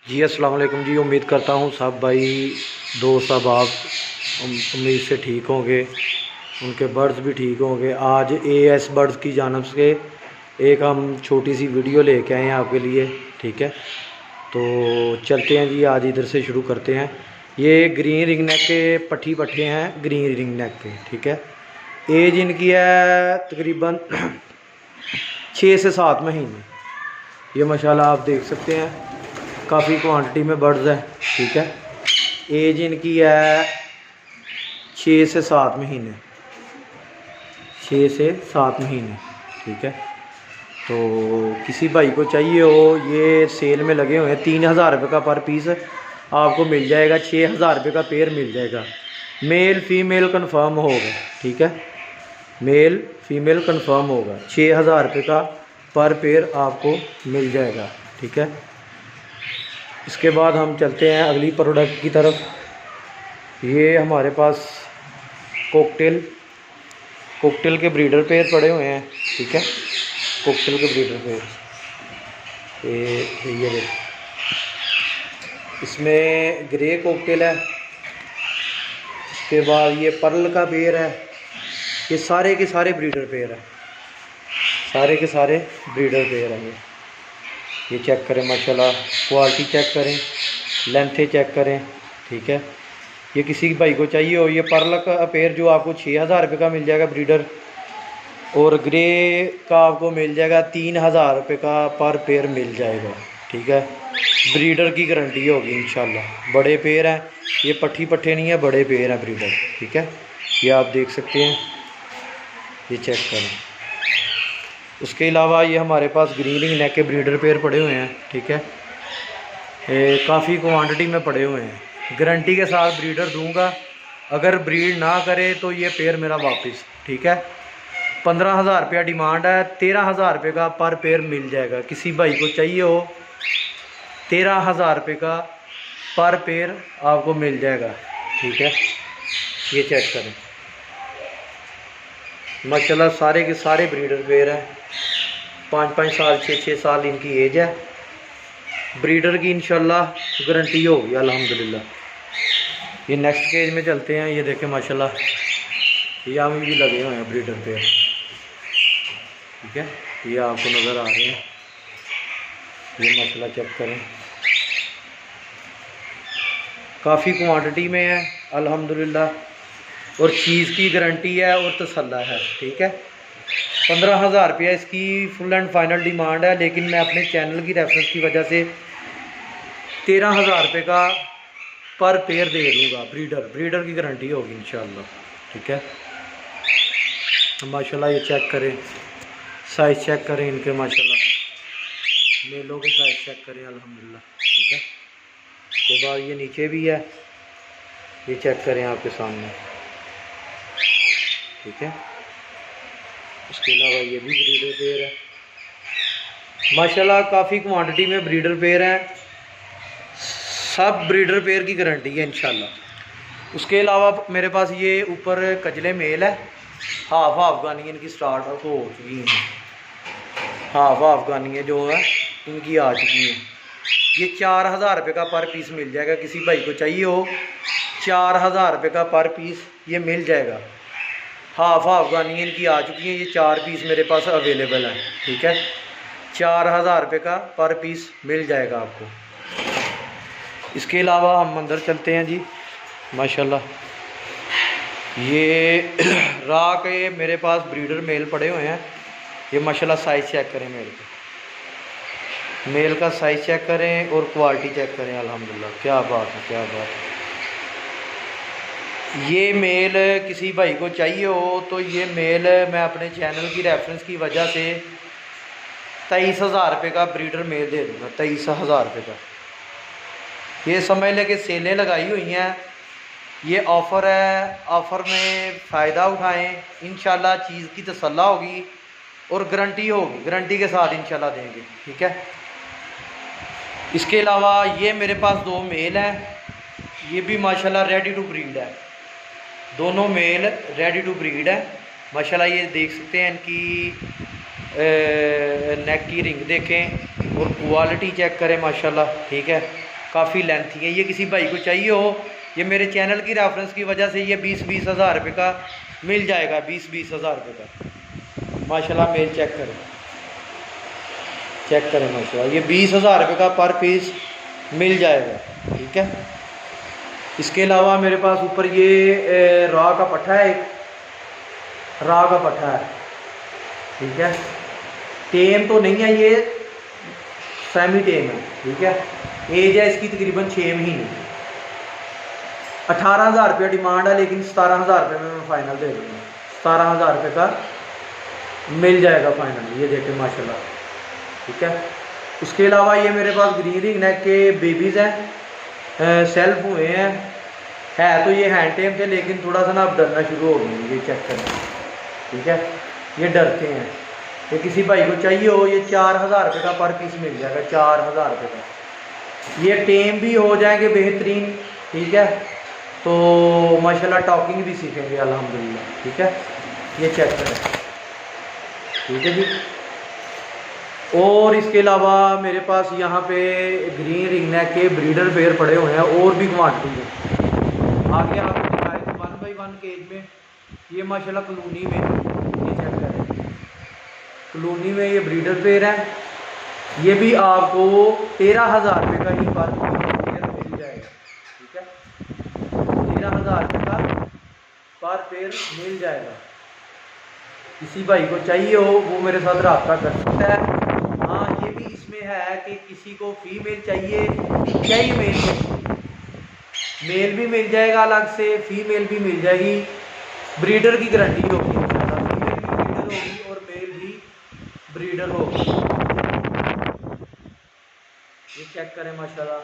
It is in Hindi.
जी अस्सलाम वालेकुम जी। उम्मीद करता हूँ सब भाई दोस्त सब आप उम्मीद से ठीक होंगे, उनके बर्ड्स भी ठीक होंगे। आज एएस बर्ड्स की जानब से एक हम छोटी सी वीडियो लेके आए हैं आपके लिए, ठीक है। तो चलते हैं जी, आज इधर से शुरू करते हैं। ये ग्रीन रिंग नेक के पट्ठी पट्टे हैं, ग्रीन रिंग नेक के, ठीक है। एज इनकी है तकरीबन 6 से 7 महीने। ये माशाल्लाह आप देख सकते हैं, काफ़ी क्वांटिटी में बर्ड्स हैं, ठीक है। एज इनकी है 6 से 7 महीने, 6 से 7 महीने, ठीक है। तो किसी भाई को चाहिए हो, ये सेल में लगे हुए हैं। 3000 रुपये का पर पीस आपको मिल जाएगा, 6000 रुपये का पेयर मिल जाएगा। मेल फीमेल कंफर्म होगा, ठीक है। मेल फीमेल कंफर्म होगा। 6000 रुपये का पर पेयर आपको मिल जाएगा, ठीक है। इसके बाद हम चलते हैं अगली प्रोडक्ट की तरफ। ये हमारे पास कोकटेल के ब्रीडर पेयर पड़े हुए हैं, ठीक है। कोकटेल के ब्रीडर पेयर ये देखो, इसमें ग्रे कोकटेल है। इसके बाद ये पर्ल का पेयर है। ये सारे के सारे ब्रीडर पेयर है, सारे के सारे ब्रीडर पेयर हैं। ये चेक करें माशाल्लाह, क्वालिटी चेक करें, लेंथे चेक करें, ठीक है। ये किसी भाई को चाहिए हो, ये पर्ल का पेयर जो आपको 6000 रुपये का मिल जाएगा ब्रीडर, और ग्रे का आपको मिल जाएगा 3000 रुपये का पर पेयर मिल जाएगा, ठीक है। ब्रीडर की गारंटी होगी इंशाल्लाह। बड़े पेयर हैं, ये पट्ठी पट्टे नहीं है, बड़े पेयर हैं ब्रीडर, ठीक है। ये आप देख सकते हैं, ये चेक करें। उसके अलावा ये हमारे पास ग्रीन रिंग नेक के ब्रीडर पेयर पड़े हुए हैं, ठीक है। काफ़ी क्वांटिटी में पड़े हुए हैं। गारंटी के साथ ब्रीडर दूंगा, अगर ब्रीड ना करे तो ये पेयर मेरा वापस, ठीक है। 15000 रुपया डिमांड है, 13000 रुपये का पर पेयर मिल जाएगा। किसी भाई को चाहिए हो, 13000 रुपये का पर पेयर आपको मिल जाएगा, ठीक है। ये चेक करें माशाल्लाह, सारे के सारे ब्रीडर पेयर हैं। 5-5 साल 6-6 साल इनकी एज है। ब्रीडर की इंशाल्लाह गारंटी होगी अल्हम्दुलिल्लाह। ये नेक्स्ट केज में चलते हैं। ये देखें माशाल्लाह, यहाँ में भी लगे हुए हैं ब्रीडर पेयर, ठीक है। ये आपको नज़र आ रहे हैं, ये माशाल्लाह चेक करें, काफ़ी क्वांटिटी में है अल्हम्दुलिल्लाह, और चीज़ की गारंटी है और तसल्ला है, ठीक है। 15000 रुपया इसकी फुल एंड फाइनल डिमांड है, लेकिन मैं अपने चैनल की रेफरेंस की वजह से 13000 रुपये का पर पेयर दे दूँगा। ब्रीडर की गारंटी होगी इंशाल्लाह, ठीक है। माशाल्लाह ये चेक करें, साइज़ चेक करें इनके, माशाल्लाह मेलों के साइज़ चेक करें अल्हम्दुलिल्लाह, ठीक है। उसके बाद ये नीचे भी है, ये चेक करें आपके सामने, ठीक है। उसके अलावा ये भी ब्रीडर पेयर है माशाल्लाह, काफ़ी क्वांटिटी में ब्रीडर पेयर हैं। सब ब्रीडर पेयर की गारंटी है इंशाल्लाह। उसके अलावा मेरे पास ये ऊपर कजले मेल है, हाफ अफगानियन की स्टार्ट हो चुकी हैं। हाफ अफगानियन जो है इनकी आ चुकी हैं। ये 4000 रुपये का पर पीस मिल जाएगा। किसी भाई को चाहिए हो, 4000 रुपये का पर पीस ये मिल जाएगा। हाफ अफगानियन की आ चुकी हैं, ये 4 पीस मेरे पास अवेलेबल है, ठीक है। 4000 रुपये का पर पीस मिल जाएगा आपको। इसके अलावा हम अंदर चलते हैं जी। माशाल्लाह ये रा के मेरे पास ब्रीडर मेल पड़े हुए हैं। ये माशाल्लाह साइज़ चेक करें, मेल का साइज़ चेक करें और क्वालिटी चेक करें अल्हम्दुलिल्लाह। क्या बात है, क्या बात है। ये मेल किसी भाई को चाहिए हो तो ये मेल मैं अपने चैनल की रेफरेंस की वजह से 23000 रुपये का ब्रीडर मेल दे दूँगा। 23000 रुपये का। ये समझ लें कि सेलें लगाई हुई हैं, ये ऑफ़र है। ऑफ़र में फ़ायदा उठाएं, इंशाल्लाह चीज़ की तसल्ला होगी और गारंटी होगी, गारंटी के साथ इंशाल्लाह देंगे, ठीक है। इसके अलावा ये मेरे पास 2 मेल हैं, ये भी माशाल्लाह रेडी टू ब्रीड है। दोनों मेल रेडी टू ब्रीड है माशाल्लाह। ये देख सकते हैं इनकी नेक की रिंग देखें और क्वालिटी चेक करें माशाल्लाह, ठीक है। काफ़ी लेंथी है। ये किसी भाई को चाहिए हो, ये मेरे चैनल की रेफरेंस की वजह से ये 20-20 हज़ार रुपये का मिल जाएगा। 20-20 हज़ार रुपये का माशाल्लाह। मेल चेक करें माशाल्लाह, ये 20 हज़ार रुपये का पर पीस मिल जाएगा। ठीक है। इसके अलावा मेरे पास ऊपर ये रॉ का पट्ठा है, एक रॉ का पट्ठा है। ठीक है। टेम तो नहीं है, ये सेमी टेम है। ठीक है। एज है इसकी तकरीबन 6 महीने। 18,000 रुपये डिमांड है, लेकिन 17,000 रुपये में मैं फ़ाइनल दे दूँगा। 17,000 रुपये का मिल जाएगा फाइनल। ये देखें माशाल्लाह। ठीक है। उसके अलावा ये मेरे पास ग्रीन रिंग नेक के बेबीज़ हैं, सेल्फ हुए हैं। है तो ये हैंड टेम थे, लेकिन थोड़ा सा ना अब डरना शुरू हो गई। ये चेक करें। ठीक है। ये डरते हैं। ये किसी भाई को चाहिए हो, ये 4,000 रुपये का पर पीस मिल जाएगा। 4,000 रुपये का। ये टेम भी हो जाएंगे बेहतरीन। ठीक है। तो माशाल्लाह टॉकिंग भी सीखेंगे अल्हम्दुलिल्लाह। ठीक है। ये चेक करें। ठीक है जी। और इसके अलावा मेरे पास यहाँ पे ग्रीन रिंग नेक के ब्रीडर पेयर पड़े हुए हैं, और भी क्वांटिटी है। आगे आपको दिखाए तो 1 बाई 1 केज में ये माशाल्लाह कॉलोनी में, ये चेक करें, कॉलोनी में ये ब्रीडर पेयर है। ये भी आपको 13,000 रुपये का ही पर पेयर मिल जाएगा। ठीक है। 13,000 रुपये का पर पेयर मिल जाएगा। किसी भाई को चाहिए हो वो मेरे साथ रब्ता कर सकता है। हाँ, ये भी इसमें है कि किसी को फीमेल चाहिए, मेल भी मिल जाएगा अलग से, फीमेल भी मिल जाएगी। ब्रीडर की गारंटी होगी, फीमेल भी ब्रीडर होगी और मेल भी ब्रीडर होगी। ये चेक करें माशाल्लाह।